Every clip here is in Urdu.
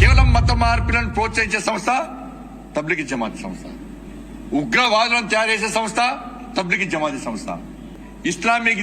కేవలం మత మార్పిడులను ప్రోత్సహించే సంస్థ తబ్లిగీ జమాత్ సంస్థ, ఉగ్రవాదులను తయారు చేసే సంస్థ తబ్లిగీ జమాత్ సంస్థ, ఇస్లామిక్।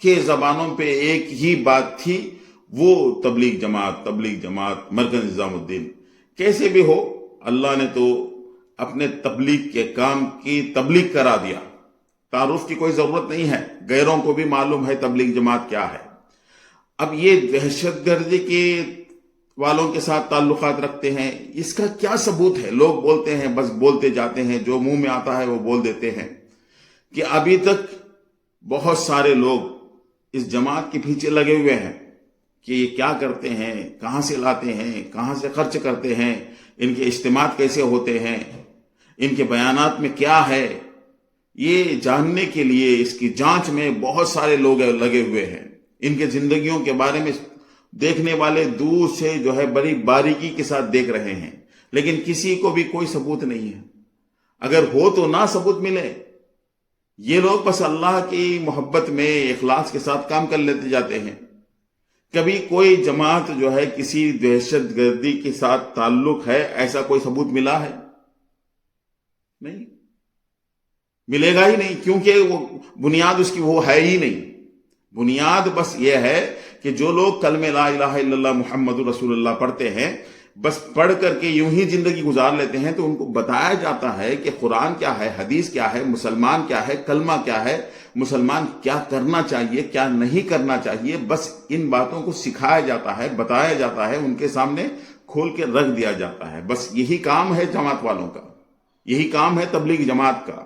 کے زبانوں پہ ایک ہی بات تھی، وہ تبلیغ جماعت مرکز نظام الدین۔ کیسے بھی ہو، اللہ نے تو اپنے تبلیغ کے کام کی تبلیغ کرا دیا، تعارف کی کوئی ضرورت نہیں ہے، غیروں کو بھی معلوم ہے تبلیغ جماعت کیا ہے۔ اب یہ دہشت گردی کے والوں کے ساتھ تعلقات رکھتے ہیں، اس کا کیا ثبوت ہے؟ لوگ بولتے ہیں، بس بولتے جاتے ہیں، جو منہ میں آتا ہے وہ بول دیتے ہیں، کہ ابھی تک بہت سارے لوگ اس جماعت کے پیچھے لگے ہوئے ہیں کہ یہ کیا کرتے ہیں، کہاں سے لاتے ہیں، کہاں سے خرچ کرتے ہیں، ان کے اجتماعات کیسے ہوتے ہیں، ان کے بیانات میں کیا ہے، یہ جاننے کے لیے اس کی جانچ میں بہت سارے لوگ لگے ہوئے ہیں۔ ان کے زندگیوں کے بارے میں دیکھنے والے دور سے جو ہے بڑی باریکی کے ساتھ دیکھ رہے ہیں، لیکن کسی کو بھی کوئی ثبوت نہیں ہے۔ اگر ہو تو نہ ثبوت ملے، یہ لوگ بس اللہ کی محبت میں اخلاص کے ساتھ کام کر لیتے جاتے ہیں۔ کبھی کوئی جماعت جو ہے کسی دہشت گردی کے ساتھ تعلق ہے، ایسا کوئی ثبوت ملا ہے؟ نہیں ملے گا ہی نہیں، کیونکہ وہ بنیاد اس کی وہ ہے ہی نہیں۔ بنیاد بس یہ ہے کہ جو لوگ کلمہ لا الہ الا اللہ محمد رسول اللہ پڑھتے ہیں، بس پڑھ کر کے یوں ہی زندگی گزار لیتے ہیں، تو ان کو بتایا جاتا ہے کہ قرآن کیا ہے، حدیث کیا ہے، مسلمان کیا ہے، کلمہ کیا ہے، مسلمان کیا کرنا چاہیے، کیا نہیں کرنا چاہیے، بس ان باتوں کو سکھایا جاتا ہے، بتایا جاتا ہے، ان کے سامنے کھول کے رکھ دیا جاتا ہے۔ بس یہی کام ہے جماعت والوں کا، یہی کام ہے تبلیغ جماعت کا۔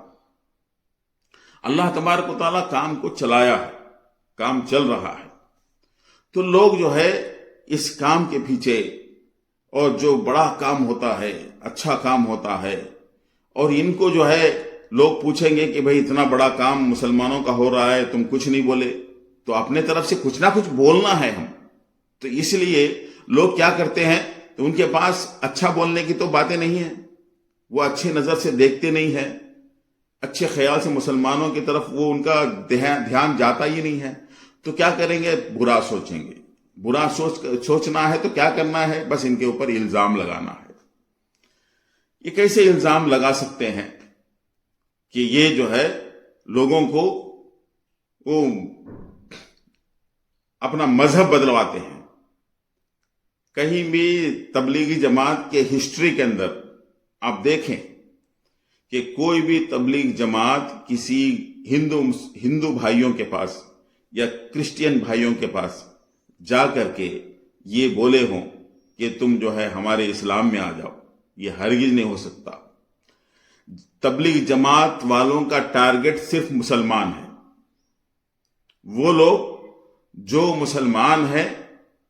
اللہ تبارک و تعالیٰ کام کو چلایا ہے، کام چل رہا ہے، تو لوگ جو ہے اس کام کے پیچھے، اور جو بڑا کام ہوتا ہے، اچھا کام ہوتا ہے، اور ان کو جو ہے لوگ پوچھیں گے کہ بھئی اتنا بڑا کام مسلمانوں کا ہو رہا ہے، تم کچھ نہیں بولے، تو اپنے طرف سے کچھ نہ کچھ بولنا ہے ہم، تو اس لیے لوگ کیا کرتے ہیں، تو ان کے پاس اچھا بولنے کی تو باتیں نہیں ہیں، وہ اچھے نظر سے دیکھتے نہیں ہیں، اچھے خیال سے مسلمانوں کی طرف وہ ان کا دھیان جاتا ہی نہیں ہے، تو کیا کریں گے، برا سوچیں گے۔ برا سوچنا ہے تو کیا کرنا ہے، بس ان کے اوپر الزام لگانا ہے۔ یہ کیسے الزام لگا سکتے ہیں کہ یہ جو ہے لوگوں کو وہ اپنا مذہب بدلواتے ہیں؟ کہیں بھی تبلیغی جماعت کے ہسٹری کے اندر آپ دیکھیں کہ کوئی بھی تبلیغ جماعت کسی ہندو بھائیوں کے پاس یا کرسچین بھائیوں کے پاس جا کر کے یہ بولے ہوں کہ تم جو ہے ہمارے اسلام میں آ جاؤ، یہ ہرگز نہیں ہو سکتا۔ تبلیغ جماعت والوں کا ٹارگٹ صرف مسلمان ہے۔ وہ لوگ جو مسلمان ہیں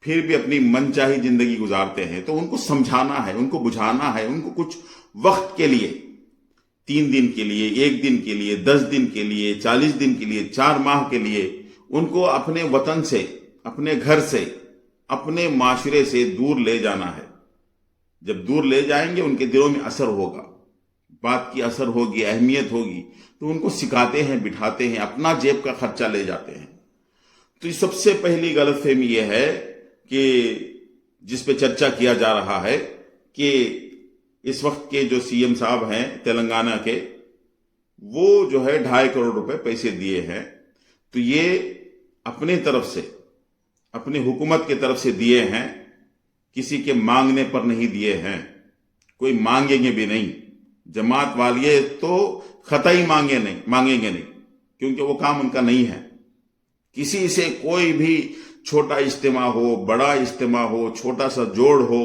پھر بھی اپنی من چاہی زندگی گزارتے ہیں، تو ان کو سمجھانا ہے، ان کو بجھانا ہے، ان کو کچھ وقت کے لیے، 3 دن کے لیے، 1 دن کے لیے، 10 دن کے لیے، 40 دن کے لیے، 4 ماہ کے لیے ان کو اپنے وطن سے، اپنے گھر سے، اپنے معاشرے سے دور لے جانا ہے۔ جب دور لے جائیں گے ان کے دلوں میں اثر ہوگا، بات کی اثر ہوگی، اہمیت ہوگی، تو ان کو سکھاتے ہیں، بٹھاتے ہیں، اپنا جیب کا خرچہ لے جاتے ہیں۔ تو یہ سب سے پہلی غلط فہمی یہ ہے کہ جس پہ چرچا کیا جا رہا ہے کہ اس وقت کے جو سی ایم صاحب ہیں تلنگانہ کے، وہ جو ہے 2.5 کروڑ روپے پیسے دیے ہیں، تو یہ اپنے طرف سے، اپنی حکومت کی طرف سے دیے ہیں، کسی کے مانگنے پر نہیں دیے ہیں، کوئی مانگیں گے بھی نہیں۔ جماعت والے تو قطعی مانگیں گے نہیں، کیونکہ وہ کام ان کا نہیں ہے۔ کسی سے کوئی بھی چھوٹا اجتماع ہو، بڑا اجتماع ہو، چھوٹا سا جوڑ ہو،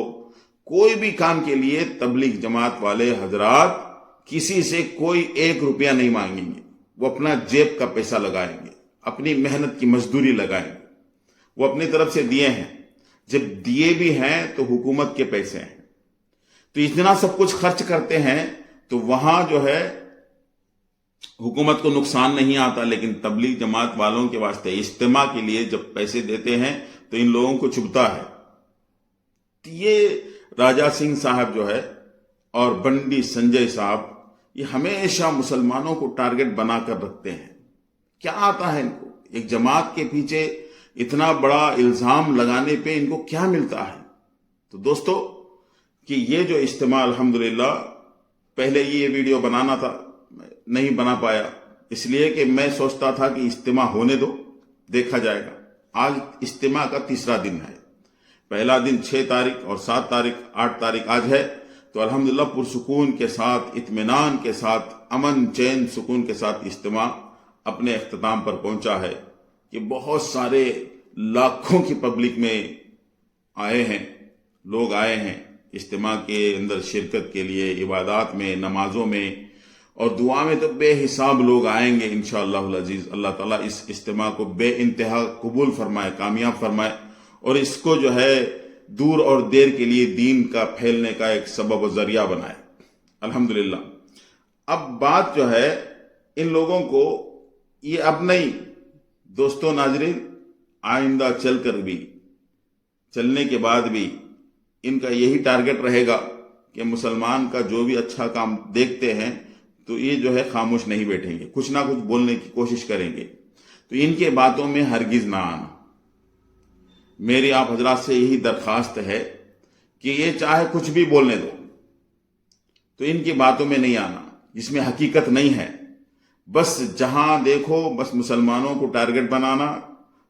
کوئی بھی کام کے لیے تبلیغ جماعت والے حضرات کسی سے کوئی 1 روپیہ نہیں مانگیں گے، وہ اپنا جیب کا پیسہ لگائیں گے، اپنی محنت کی مزدوری لگائیں گے، وہ اپنی طرف سے دیے ہیں۔ جب دیے بھی ہیں تو حکومت کے پیسے ہیں، تو اتنا سب کچھ خرچ کرتے ہیں، تو وہاں جو ہے حکومت کو نقصان نہیں آتا، لیکن تبلیغ جماعت والوں کے واسطے اجتماع کے لیے جب پیسے دیتے ہیں تو ان لوگوں کو چبھتا ہے۔ تو یہ راجہ سنگھ صاحب جو ہے اور بنڈی سنجے صاحب، یہ ہمیشہ مسلمانوں کو ٹارگٹ بنا کر رکھتے ہیں۔ کیا آتا ہے ان کو؟ ایک جماعت کے پیچھے اتنا بڑا الزام لگانے پہ ان کو کیا ملتا ہے؟ تو دوستو، کہ یہ جو اجتماع الحمدللہ، پہلے یہ ویڈیو بنانا تھا، نہیں بنا پایا، اس لیے کہ میں سوچتا تھا کہ اجتماع ہونے دو، دیکھا جائے گا۔ آج اجتماع کا تیسرا دن ہے، پہلا دن 6 تاریخ اور 7 تاریخ 8 تاریخ آج ہے، تو الحمدللہ پرسکون کے ساتھ، اطمینان کے ساتھ، امن چین سکون کے ساتھ اجتماع اپنے اختتام پر پہنچا ہے کہ بہت سارے لاکھوں کی پبلک میں آئے ہیں، لوگ آئے ہیں اجتماع کے اندر شرکت کے لیے، عبادات میں، نمازوں میں اور دعا میں تو بے حساب لوگ آئیں گے انشاءاللہ العزیز۔ اللہ تعالیٰ اس اجتماع کو بے انتہا قبول فرمائے، کامیاب فرمائے، اور اس کو جو ہے دور اور دیر کے لیے دین کا پھیلنے کا ایک سبب و ذریعہ بنائے الحمدللہ۔ اب بات جو ہے ان لوگوں کو یہ اب نہیں، دوستوں ناظرین، آئندہ چلنے کے بعد بھی ان کا یہی ٹارگٹ رہے گا کہ مسلمان کا جو بھی اچھا کام دیکھتے ہیں تو یہ جو ہے خاموش نہیں بیٹھیں گے، کچھ نہ کچھ بولنے کی کوشش کریں گے۔ تو ان کے باتوں میں ہرگز نہ آنا۔ میری آپ حضرات سے یہی درخواست ہے کہ یہ چاہے کچھ بھی بولنے دو، تو ان کی باتوں میں نہیں آنا جس میں حقیقت نہیں ہے۔ بس جہاں دیکھو بس مسلمانوں کو ٹارگٹ بنانا،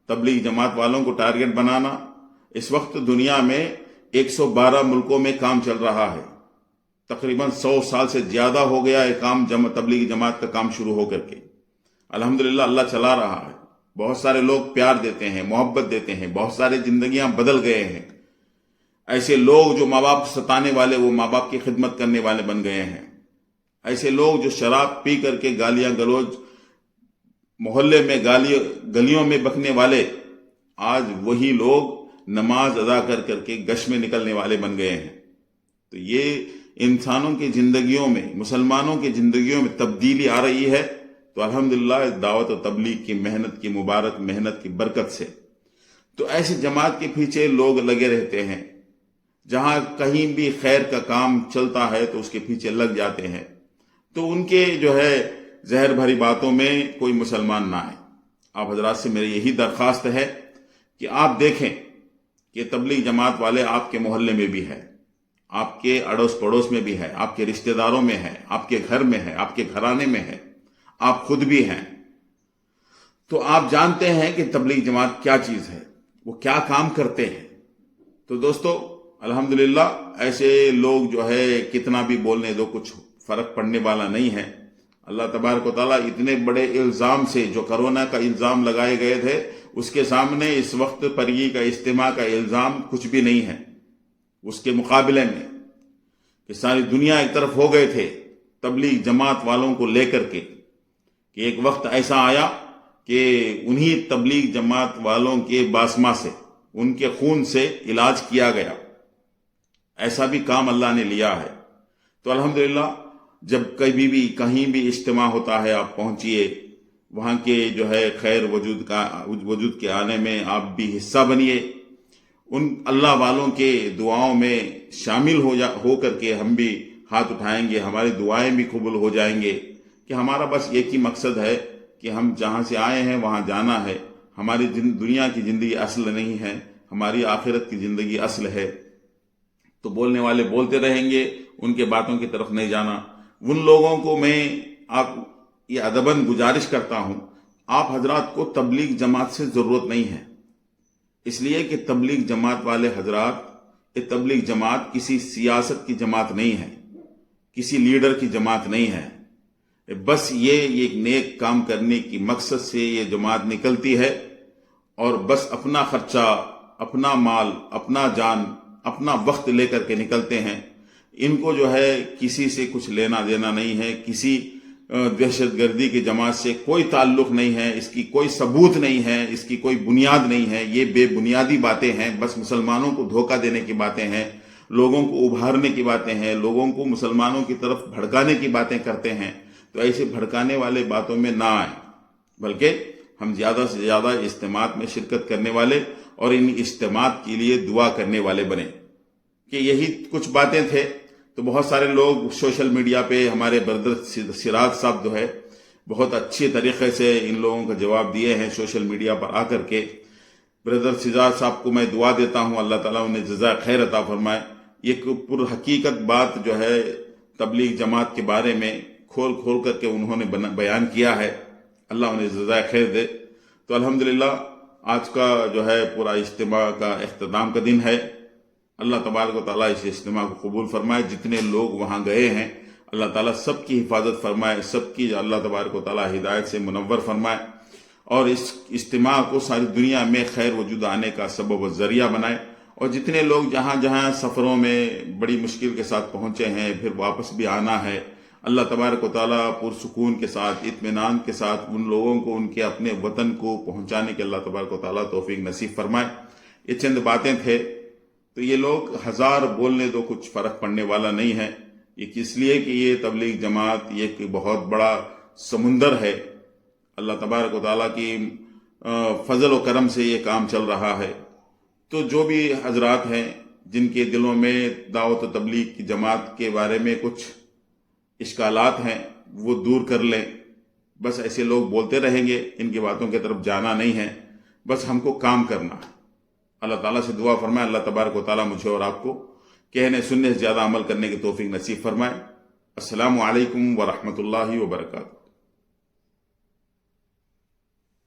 تبلیغ جماعت والوں کو ٹارگٹ بنانا۔ اس وقت دنیا میں 112 ملکوں میں کام چل رہا ہے، تقریباً 100 سال سے زیادہ ہو گیا ہے کام، تبلیغ جماعت کا کام شروع ہو کر کے۔ الحمدللہ اللہ چلا رہا ہے، بہت سارے لوگ پیار دیتے ہیں، محبت دیتے ہیں، بہت سارے زندگیاں بدل گئے ہیں۔ ایسے لوگ جو ماں باپ ستانے والے وہ ماں باپ کی خدمت کرنے والے بن گئے ہیں۔ ایسے لوگ جو شراب پی کر کے گالیاں گلوچ محلے میں گلیوں میں بکنے والے، آج وہی لوگ نماز ادا کر کر کے گشت میں نکلنے والے بن گئے ہیں۔ تو یہ انسانوں کی زندگیوں میں، مسلمانوں کی زندگیوں میں تبدیلی آ رہی ہے، تو الحمدللہ دعوت و تبلیغ کی محنت کی مبارک محنت کی برکت سے۔ تو ایسی جماعت کے پیچھے لوگ لگے رہتے ہیں، جہاں کہیں بھی خیر کا کام چلتا ہے تو اس کے پیچھے لگ جاتے ہیں۔ تو ان کے جو ہے زہر بھری باتوں میں کوئی مسلمان نہ آئے۔ آپ حضرات سے میری یہی درخواست ہے کہ آپ دیکھیں کہ تبلیغ جماعت والے آپ کے محلے میں بھی ہے، آپ کے اڑوس پڑوس میں بھی ہے، آپ کے رشتہ داروں میں ہے، آپ کے گھر میں ہے، آپ کے گھرانے میں ہے، آپ خود بھی ہیں۔ تو آپ جانتے ہیں کہ تبلیغ جماعت کیا چیز ہے، وہ کیا کام کرتے ہیں۔ تو دوستو الحمدللہ ایسے لوگ جو ہے کتنا بھی بولنے دو، کچھ فرق پڑنے والا نہیں ہے۔ اللہ تبارک و تعالیٰ اتنے بڑے الزام سے، جو کرونا کا الزام لگائے گئے تھے، اس کے سامنے اس وقت پرگی کا اجتماع کا الزام کچھ بھی نہیں ہے۔ اس کے مقابلے میں کہ ساری دنیا ایک طرف ہو گئے تھے تبلیغ جماعت والوں کو لے کر کے، کہ ایک وقت ایسا آیا کہ انہی تبلیغ جماعت والوں کے باسما سے، ان کے خون سے علاج کیا گیا۔ ایسا بھی کام اللہ نے لیا ہے۔ تو الحمدللہ جب کبھی بھی کہیں بھی اجتماع ہوتا ہے آپ پہنچیے، وہاں کے جو ہے خیر وجود کے آنے میں آپ بھی حصہ بنیے، ان اللہ والوں کے دعاؤں میں شامل ہو کر کے ہم بھی ہاتھ اٹھائیں گے، ہماری دعائیں بھی قبول ہو جائیں گے۔ کہ ہمارا بس ایک ہی مقصد ہے کہ ہم جہاں سے آئے ہیں وہاں جانا ہے۔ ہماری دنیا کی زندگی اصل نہیں ہے، ہماری آخرت کی زندگی اصل ہے۔ تو بولنے والے بولتے رہیں گے، ان کے باتوں کی طرف نہیں جانا۔ ان لوگوں کو میں آپ یہ ادباً گزارش کرتا ہوں، آپ حضرات کو تبلیغ جماعت سے ضرورت نہیں ہے، اس لیے کہ تبلیغ جماعت والے حضرات، یہ تبلیغ جماعت کسی سیاست کی جماعت نہیں ہے، کسی لیڈر کی جماعت نہیں ہے۔ بس یہ ایک نیک کام کرنے کی مقصد سے یہ جماعت نکلتی ہے، اور بس اپنا خرچہ، اپنا مال، اپنا جان، اپنا وقت لے کر کے نکلتے ہیں۔ ان کو جو ہے کسی سے کچھ لینا دینا نہیں ہے، کسی دہشت گردی کی جماعت سے کوئی تعلق نہیں ہے، اس کی کوئی ثبوت نہیں ہے، اس کی کوئی بنیاد نہیں ہے۔ یہ بے بنیادی باتیں ہیں، بس مسلمانوں کو دھوکہ دینے کی باتیں ہیں، لوگوں کو ابھارنے کی باتیں ہیں، لوگوں کو مسلمانوں کی طرف بھڑکانے کی باتیں کرتے ہیں۔ تو ایسے بھڑکانے والے باتوں میں نہ آئیں، بلکہ ہم زیادہ سے زیادہ اجتماعات میں شرکت کرنے والے اور ان اجتماعات کے لیے دعا کرنے والے بنیں۔ کہ یہی کچھ باتیں تھے۔ تو بہت سارے لوگ سوشل میڈیا پہ، ہمارے بردر سراج صاحب جو ہے بہت اچھے طریقے سے ان لوگوں کا جواب دیے ہیں سوشل میڈیا پر آ کر کے۔ بردر سراج صاحب کو میں دعا دیتا ہوں، اللہ تعالیٰ انہیں جزائے خیر عطا فرمائے۔ یہ پر حقیقت بات جو ہے تبلیغ جماعت کے بارے میں کھول کر کے انہوں نے بیان کیا ہے، اللہ انہیں جزائے خیر دے۔ تو الحمدللہ آج کا جو ہے پورا اجتماع کا اختتام کا دن ہے. اللہ تبارک و تعالیٰ اس اجتماع کو قبول فرمائے. جتنے لوگ وہاں گئے ہیں اللہ تعالیٰ سب کی حفاظت فرمائے, سب کی اللہ تبارک و تعالیٰ ہدایت سے منور فرمائے, اور اس اجتماع کو ساری دنیا میں خیر وجود آنے کا سبب و ذریعہ بنائے. اور جتنے لوگ جہاں جہاں سفروں میں بڑی مشکل کے ساتھ پہنچے ہیں, پھر واپس بھی آنا ہے, اللہ تبارک و تعالیٰ پرسکون کے ساتھ, اطمینان کے ساتھ ان لوگوں کو ان کے اپنے وطن کو پہنچانے کے اللہ تبارک و تعالیٰ توفیق نصیب فرمائے. یہ چند باتیں تھے. تو یہ لوگ ہزار بولنے تو کچھ فرق پڑنے والا نہیں ہے. یہ اس لیے کہ یہ تبلیغ جماعت یہ ایک بہت بڑا سمندر ہے. اللہ تبارک و تعالیٰ کی فضل و کرم سے یہ کام چل رہا ہے. تو جو بھی حضرات ہیں جن کے دلوں میں دعوت و تبلیغ کی جماعت کے بارے میں کچھ اشکالات ہیں وہ دور کر لیں. بس ایسے لوگ بولتے رہیں گے, ان کی باتوں کی طرف جانا نہیں ہے, بس ہم کو کام کرنا ہے. اللہ تعالیٰ سے دعا فرمائے اللہ تبارک و تعالیٰ مجھے اور آپ کو کہنے سننے سے زیادہ عمل کرنے کی توفیق نصیب فرمائے. السلام علیکم ورحمۃ اللہ وبرکاتہ.